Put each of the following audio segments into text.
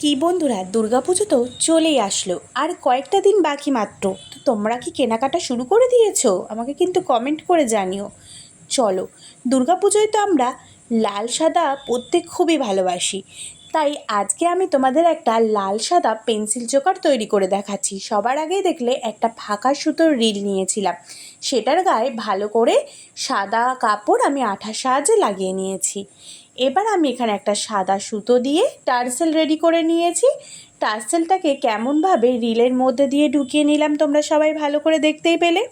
কি বন্ধুরা, দুর্গাপুজো তো চলেই আসলো, আর কয়েকটা দিন বাকি মাত্র। তো তোমরা কি কেনাকাটা শুরু করে দিয়েছো? আমাকে কিন্তু কমেন্ট করে জানিও। চলো, দুর্গাপুজোয় তো আমরা লাল সাদা পরতে খুবই ভালোবাসি। তাই আজকে আমি তোমাদের একটা লাল সাদা পেন্সিল চোকার তৈরি করে দেখাচ্ছি। সবার আগেই দেখলে একটা ফাঁকা সুতোর রিল নিয়েছিলাম, সেটার গায়ে ভালো করে সাদা কাপড় আমি আঠার সাহায্যে লাগিয়ে নিয়েছি। এবার আমি এখানে একটা সাদা সুতো দিয়ে টার্সেল রেডি করে নিয়েছি। টার্সেলটাকে কেমনভাবে রিলের মধ্যে দিয়ে ঢুকিয়ে নিলাম তোমরা সবাই ভালো করে দেখতেই পেলে।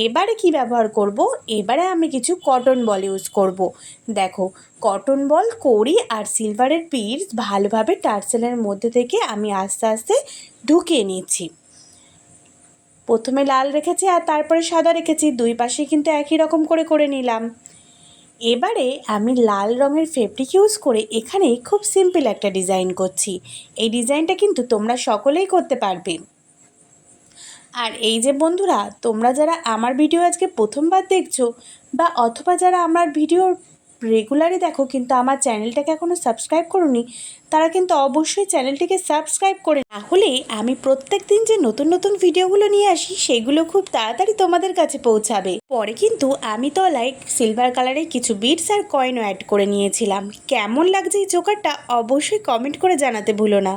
এবারে কি ব্যবহার করব, এবারে আমি কিছু কটন বল ইউজ করব। দেখো, কটন বল, কড়ি আর সিলভারের পিস ভালোভাবে টার্সেলের মধ্যে থেকে আমি আস্তে আস্তে ঢুকিয়ে নিচ্ছি। প্রথমে লাল রেখেছি আর তারপরে সাদা রেখেছি, দুই পাশে কিন্তু একই রকম করে করে নিলাম। এবারে আমি লাল রঙের ফেব্রিক ইউজ করে এখানে খুব সিম্পল একটা ডিজাইন করছি। এই ডিজাইনটা কিন্তু তোমরা সকলেই করতে পারবে। আর এই যে বন্ধুরা, তোমরা যারা আমার ভিডিও আজকে প্রথমবার দেখছো, বা অথবা যারা আমার ভিডিও রেগুলারই দেখো কিন্তু আমার চ্যানেলটাকে এখনও সাবস্ক্রাইব করোনি, তারা কিন্তু অবশ্যই চ্যানেলটিকে সাবস্ক্রাইব করে, তাহলে আমি প্রত্যেক দিন যে নতুন নতুন ভিডিওগুলো নিয়ে আসি সেগুলো খুব তাড়াতাড়ি তোমাদের কাছে পৌঁছাবে। পরে কিন্তু আমি তলায় সিলভার কালারের কিছু বিটস আর কয়েনও অ্যাড করে নিয়েছিলাম। কেমন লাগছে এই চোকারটা অবশ্যই কমেন্ট করে জানাতে ভুলো না।